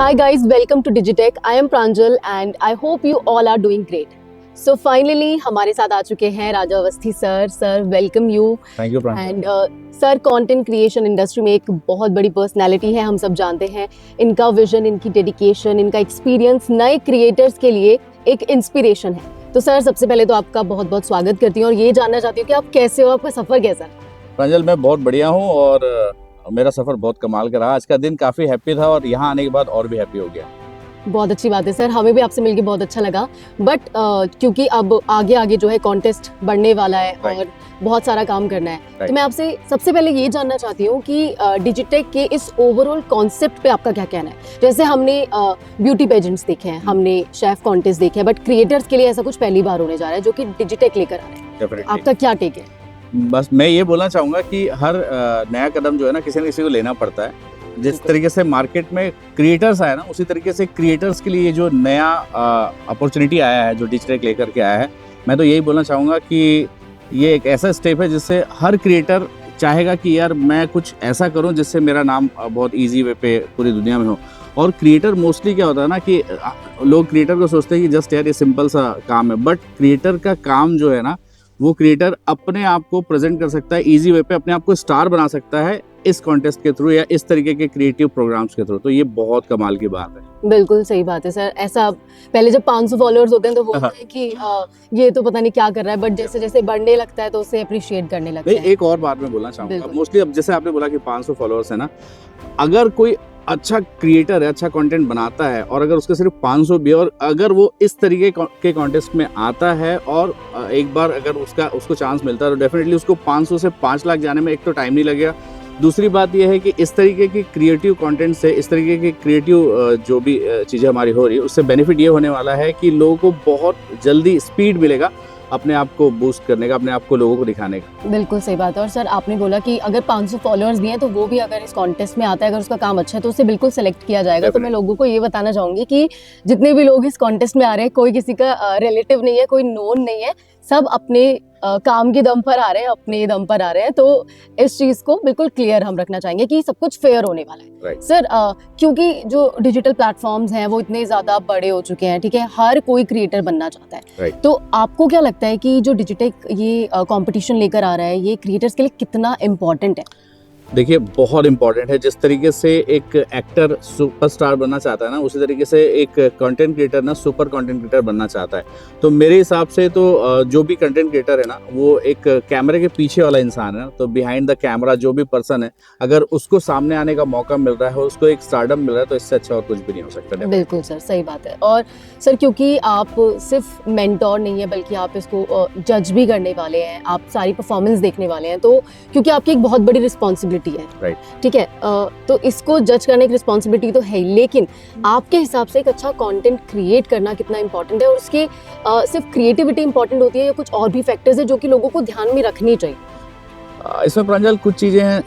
Hi guys, welcome to Digitech. I am Pranjal and I hope you all are doing great. So finally हमारे साथ आ चुके हैं Raja Awasthi sir. Sir welcome you. Thank you Pranjal. And sir content creation industry में एक बहुत बड़ी personality है, हम सब जानते हैं. इनका विजन, इनकी डेडिकेशन, इनका एक्सपीरियंस नए क्रिएटर्स के लिए एक इंस्पिरेशन है. तो सर सबसे पहले तो आपका बहुत बहुत स्वागत करती हूँ और ये जानना चाहती हूँ कि आप कैसे हो, आपका सफर कैसा है? प्रांजल मैं बहुत बढ़िया हूँ और मेरा सफर बहुत कमाल का रहा. आज का दिन काफी हैप्पी था और यहाँ आने के बाद और भी हैप्पी हो गया. बहुत अच्छी बात है सर, हमें भी आपसे मिलके बहुत अच्छा लगा. बट क्योंकि अब आगे आगे जो है कॉन्टेस्ट बढ़ने वाला है और बहुत सारा काम करना है, तो मैं आपसे सबसे पहले ये जानना चाहती हूँ कि डिजिटेक के इस ओवरऑल कॉन्सेप्ट पे आपका क्या कहना है. जैसे हमने ब्यूटी पेजेंट्स देखे हैं, हमने शेफ कॉन्टेस्ट देखे हैं, बट क्रिएटर्स के लिए ऐसा कुछ पहली बार होने जा रहा है जो कि डिजिटेक लेकर आ रहे हैं. आपका क्या टेक है? बस मैं ये बोलना चाहूँगा कि हर नया कदम जो है ना किसी न किसी को लेना पड़ता है. जिस तरीके से मार्केट में क्रिएटर्स आए ना, उसी तरीके से क्रिएटर्स के लिए जो नया अपॉर्चुनिटी आया है, जो डिजिटेक लेकर के आया है, मैं तो यही बोलना चाहूँगा कि ये एक ऐसा स्टेप है जिससे हर क्रिएटर चाहेगा कि यार मैं कुछ ऐसा करूँ जिससे मेरा नाम बहुत ईजी वे पे पूरी दुनिया में हो. और क्रिएटर मोस्टली क्या होता है ना कि लोग क्रिएटर को सोचते हैं कि जस्ट यार ये सिंपल सा काम है, बट क्रिएटर का काम जो है ना, वो क्रिएटर अपने आप को प्रेजेंट कर सकता है इजी वे पे, अपने आप को स्टार बना सकता है इस कॉन्टेस्ट के थ्रू या इस तरीके के क्रिएटिव प्रोग्राम्स के थ्रू. तो ये बहुत कमाल की बात है. बिल्कुल सही बात है सर. ऐसा पहले जब 500 फॉलोअर्स होते हैं तो बोलते हैं कि ये तो पता नहीं क्या कर रहा है, बट जैसे जैसे बढ़ने लगता है तो उसे अप्रिशिएट करने लगता है. एक और बात मैं बोलना चाहूँगा, मोस्टली अब जैसे आपने बोला कि 500 फॉलोअर्स है ना, अगर कोई अच्छा क्रिएटर है, अच्छा कंटेंट बनाता है और अगर उसके सिर्फ 500 भी, और अगर वो इस तरीके के कॉन्टेस्ट में आता है और एक बार अगर उसको चांस मिलता है तो डेफिनेटली उसको 500 से 5 लाख जाने में एक तो टाइम नहीं लगेगा. दूसरी बात यह है कि इस तरीके की क्रिएटिव कंटेंट से, इस तरीके की क्रिएटिव जो भी चीज़ें हमारी हो रही है, उससे बेनिफिट ये होने वाला है कि लोगों को बहुत जल्दी स्पीड मिलेगा अपने आप को बूस्ट करने का, अपने आप को लोगों को दिखाने का. बिल्कुल सही बात है. और सर आपने बोला कि अगर 500 फॉलोअर्स भी हैं तो वो भी अगर इस कॉन्टेस्ट में आता है, अगर उसका काम अच्छा है तो उसे बिल्कुल सेलेक्ट किया जाएगा. तो मैं लोगों को ये बताना चाहूँगी कि जितने भी लोग इस कॉन्टेस्ट में आ रहे हैं, कोई किसी का रिलेटिव नहीं है, कोई नोन नहीं है, सब अपने काम के दम पर आ रहे हैं, अपने दम पर आ रहे हैं. तो इस चीज़ को बिल्कुल क्लियर हम रखना चाहेंगे कि सब कुछ फेयर होने वाला है. सर क्योंकि जो डिजिटल प्लेटफॉर्म्स हैं वो इतने ज़्यादा बड़े हो चुके हैं, ठीक है, हर कोई क्रिएटर बनना चाहता है. तो आपको क्या लगता है कि जो डिजिटेक ये कंपटीशन लेकर आ रहा है, ये क्रिएटर्स के लिए कितना इम्पोर्टेंट है? देखिए बहुत इंपॉर्टेंट है. जिस तरीके से एक एक्टर सुपरस्टार बनना चाहता है ना, उसी तरीके से एक कंटेंट क्रिएटर ना सुपर कंटेंट क्रिएटर बनना चाहता है. तो मेरे हिसाब से तो जो भी कंटेंट क्रिएटर है ना, वो एक कैमरे के पीछे वाला इंसान है. तो बिहाइंड द कैमरा जो भी पर्सन है, अगर उसको सामने आने का मौका मिल रहा है, उसको एक स्टारडम मिल रहा है, तो इससे अच्छा और कुछ भी नहीं हो सकता. बिल्कुल सर, सही बात है. और सर क्योंकि आप सिर्फ मेंटोर नहीं है, बल्कि आप इसको जज भी करने वाले हैं, आप सारी परफॉर्मेंस देखने वाले हैं, तो क्योंकि आपकी एक बहुत बड़ी रिस्पॉन्सिबिलिटी है, ठीक है, तो इसको जज करने की रिस्पॉन्सिबिलिटी तो है ही, लेकिन आपके हिसाब से एक अच्छा कंटेंट क्रिएट करना कितना इंपॉर्टेंट है, और उसके सिर्फ क्रिएटिविटी इंपॉर्टेंट होती है या कुछ और भी फैक्टर्स है जो कि लोगों को ध्यान में रखनी चाहिए? इसमें प्रांजल कुछ चीज़ें हैं,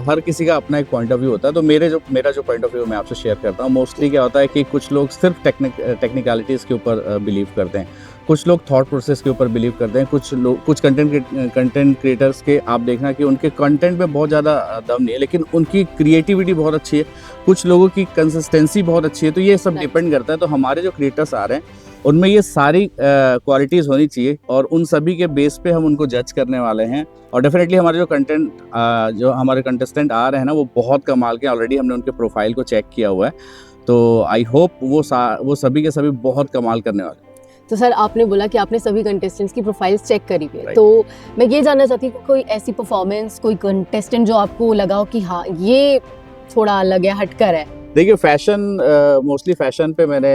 हर किसी का अपना एक पॉइंट ऑफ व्यू होता है. तो मेरा जो पॉइंट ऑफ व्यू मैं आपसे शेयर करता हूँ. मोस्टली क्या होता है कि कुछ लोग सिर्फ टेक्निकलिटीज़ के ऊपर बिलीव करते हैं, कुछ लोग थॉट प्रोसेस के ऊपर बिलीव करते हैं, कुछ कंटेंट क्रिएटर्स के आप देखना कि उनके कंटेंट में बहुत ज़्यादा दम नहीं है, लेकिन उनकी क्रिएटिविटी बहुत अच्छी है, कुछ लोगों की कंसिस्टेंसी बहुत अच्छी है. तो ये सब डिपेंड करता है. तो हमारे जो क्रिएटर्स आ रहे हैं उनमें ये सारी क्वालिटीज़ होनी चाहिए और उन सभी के बेस पे हम उनको जज करने वाले हैं. और डेफिनेटली हमारे जो हमारे कंटेस्टेंट आ रहे हैं ना, वो बहुत कमाल के. ऑलरेडी हमने उनके प्रोफाइल को चेक किया हुआ है, तो आई होप वो सभी के सभी बहुत कमाल करने वाले. तो सर आपने बोला कि आपने सभी कंटेस्टेंट्स की प्रोफाइल्स चेक करी हुई है, तो मैं ये जानना चाहती हूँ कोई ऐसी परफॉर्मेंस, कोई कंटेस्टेंट जो आपको लगा हो कि हाँ ये थोड़ा अलग है, हटकर है? देखिए फैशन, मोस्टली फैशन पे मैंने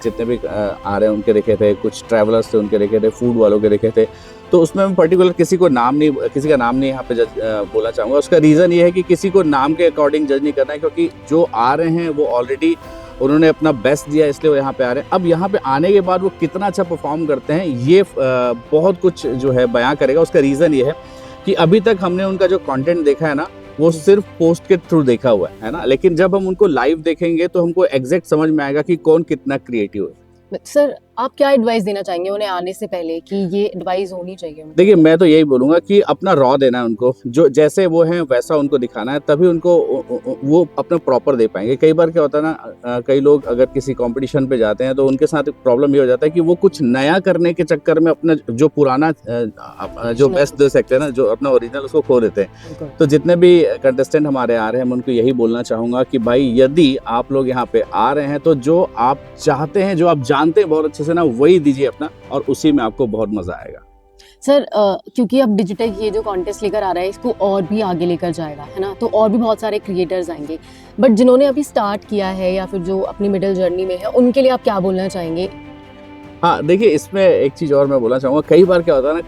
जितने भी आ रहे हैं उनके देखे थे, कुछ ट्रैवलर्स थे उनके देखे थे, फूड वालों के देखे थे. तो उसमें मैं पर्टिकुलर किसी का नाम नहीं यहाँ पे बोलना चाहूँगा. उसका रीज़न ये है कि किसी को नाम के अकॉर्डिंग जज नहीं करना है, क्योंकि जो आ रहे हैं वो ऑलरेडी उन्होंने अपना बेस्ट दिया, इसलिए वो यहाँ पे आ रहे हैं. अब यहाँ पे आने के बाद वो कितना अच्छा परफॉर्म करते हैं, ये बहुत कुछ जो है बयां करेगा. उसका रीज़न ये है कि अभी तक हमने उनका जो कंटेंट देखा है ना, वो सिर्फ पोस्ट के थ्रू देखा हुआ है ना, लेकिन जब हम उनको लाइव देखेंगे तो हमको एग्जैक्ट समझ में आएगा कि कौन कितना क्रिएटिव है. सर आप क्या एडवाइस देना चाहेंगे उन्हें आने से पहले कि ये एडवाइस होनी चाहिए उन्हें? देखिए, मैं तो यही बोलूँगा कि अपना रॉ देना है उनको, जो जैसे वो हैं वैसा उनको दिखाना है, तभी उनको वो अपना प्रॉपर दे पाएँगे। कई बार क्या होता है ना, कई लोग अगर किसी कॉम्पिटिशन पे जाते हैं तो उनके साथ एक प्रॉब्लम ये हो जाता है कि वो कुछ नया करने के चक्कर में अपना जो पुराना जो बेस्ट दे सकते हैं ना, जो अपना ओरिजिनल उसको खो देते हैं। बिल्कुल। तो जितने भी कंटेस्टेंट हमारे आ रहे हैं, मैं उनको यही बोलना चाहूँगा कि भाई यदि आप लोग यहाँ पे आ रहे हैं तो जो आप चाहते हैं, जो आप जानते हैं बहुत अच्छे से ना, वही दीजिए अपना, और उसी में आपको बहुत मज़ा आएगा। सर क्योंकि अब डिजिटेक ये जो कॉन्टेस्ट लेकर आ रहा है इसको और भी आगे लेकर जाएगा, है ना? तो और भी बहुत सारे क्रिएटर्स आएंगे, बट जिन्होंने अभी स्टार्ट किया है या फिर जो अपनी मिडिल जर्नी में है, उनके लिए आप क्या बोलना चाहेंगे? हाँ, देखिए, इसमें एक चीज़ और मैं बोलना चाहूँगा, कई बार क्या होता है ना,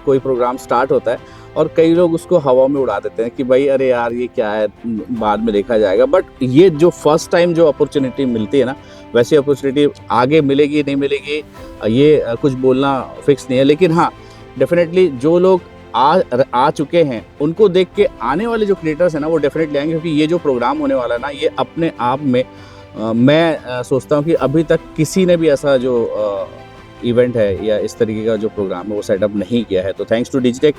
कोई प्रोग्राम स्टार्ट होता है और कई लोग उसको हवा में उड़ा देते हैं कि भाई अरे यार ये क्या है, बाद में देखा जाएगा। बट ये जो फर्स्ट टाइम जो अपॉर्चुनिटी मिलती है ना, वैसी अपॉर्चुनिटी आगे मिलेगी नहीं मिलेगी, ये कुछ बोलना फिक्स नहीं है। लेकिन हाँ, डेफिनेटली जो लोग आ चुके हैं उनको देख के आने वाले जो क्रिएटर्स हैं ना, वो डेफिनेटली आएंगे, क्योंकि ये जो प्रोग्राम होने वाला है ना, ये अपने आप में मैं सोचता हूँ कि अभी तक किसी ने भी ऐसा जो इवेंट है या इस तरीके का जो प्रोग्राम है वो सेटअप नहीं किया है। तो थैंक्स टू डिजिटेक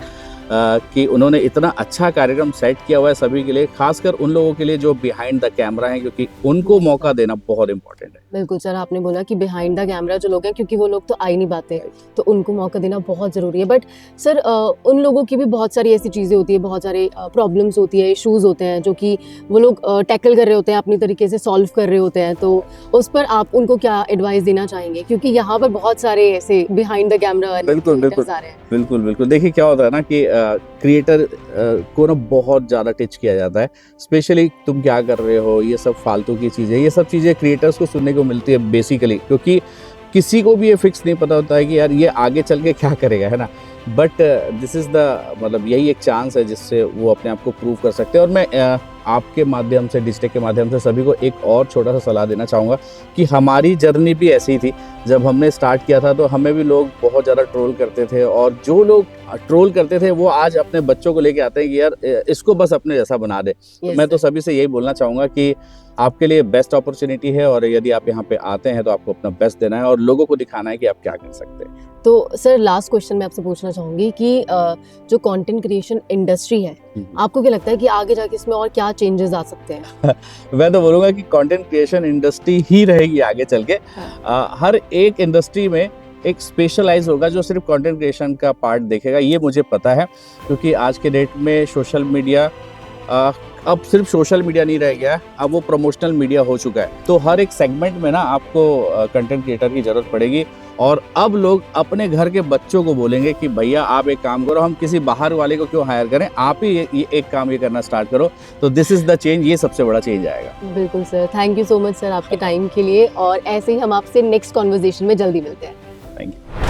कि उन्होंने इतना अच्छा कार्यक्रम सेट किया हुआ है सभी के लिए, खासकर उन लोगों के लिए जो बिहाइंड द कैमरा हैं, क्योंकि उनको मौका देना बहुत इंपॉर्टेंट है। बिल्कुल सर, आपने बोला कि बिहाइंड द कैमरा जो लोग हैं, क्योंकि वो लोग तो आ ही नहीं पाते, तो उनको मौका देना बहुत ज़रूरी है। बट सर उन लोगों की भी बहुत सारी ऐसी चीज़ें होती है, बहुत सारे प्रॉब्लम्स होती है, इश्यूज़ होते हैं जो कि वो लोग टैकल कर रहे होते हैं, अपनी तरीके से सॉल्व कर रहे होते हैं। तो उस पर आप उनको क्या एडवाइस देना चाहेंगे? क्योंकि यहाँ पर बहुत सारे ऐसे बिहाइंड द कैमरा बिल्कुल बिल्कुल आ रहे हैं। बिल्कुल बिल्कुल देखिए, क्या होता है ना कि क्रिएटर को ना बहुत ज़्यादा टिच किया जाता है, स्पेशली तुम क्या कर रहे हो, ये सब फालतू की चीज़ें, ये सब चीज़ें क्रिएटर्स को सुनने को मिलती है बेसिकली, क्योंकि किसी को भी ये फिक्स नहीं पता होता है कि यार ये आगे चल के क्या करेगा, है ना। बट दिस इज़ द मतलब यही एक चांस है जिससे वो अपने आप को प्रूव कर सकते हैं। और मैं आपके माध्यम से, डिजिटेक के माध्यम से सभी को एक और छोटा सा सलाह देना चाहूँगा कि हमारी जर्नी भी ऐसी ही थी। जब हमने स्टार्ट किया था तो हमें भी लोग बहुत ज़्यादा ट्रोल करते थे, और जो लोग ट्रोल करते थे वो आज अपने बच्चों को लेके आते हैं कि यार इसको बस अपने जैसा बना दे। Yes, मैं तो sir. सभी से यही बोलना चाहूँगा कि आपके लिए बेस्ट अपॉर्चुनिटी है, और यदि आप यहाँ पे आते हैं तो आपको अपना बेस्ट देना है और लोगों को दिखाना है कि आप क्या कर सकते हैं। तो सर लास्ट क्वेश्चन मैं आपसे पूछना चाहूँगी कि जो कंटेंट क्रिएशन इंडस्ट्री है, आपको क्या लगता है कि आगे जाके इसमें और क्या चेंजेस आ सकते हैं? मैं तो बोलूँगा कि कंटेंट क्रिएशन इंडस्ट्री ही रहेगी आगे चल के। हर एक इंडस्ट्री में एक स्पेशलाइज होगा जो सिर्फ कंटेंट क्रिएशन का पार्ट देखेगा, ये मुझे पता है, क्योंकि आज के डेट में सोशल मीडिया अब सिर्फ सोशल मीडिया नहीं रह गया है, अब वो प्रमोशनल मीडिया हो चुका है। तो हर एक सेगमेंट में ना आपको कंटेंट क्रिएटर की ज़रूरत पड़ेगी, और अब लोग अपने घर के बच्चों को बोलेंगे कि भैया आप एक काम करो, हम किसी बाहर वाले को क्यों हायर करें, आप ही ये एक काम ये करना स्टार्ट करो। तो दिस इज़ द चेंज, ये सबसे बड़ा चेंज आएगा। बिल्कुल sir, thank you so much sir आपके टाइम के लिए, और ऐसे ही हम आपसे नेक्स्ट कॉन्वर्जेशन में जल्दी मिलते हैं। Thank you.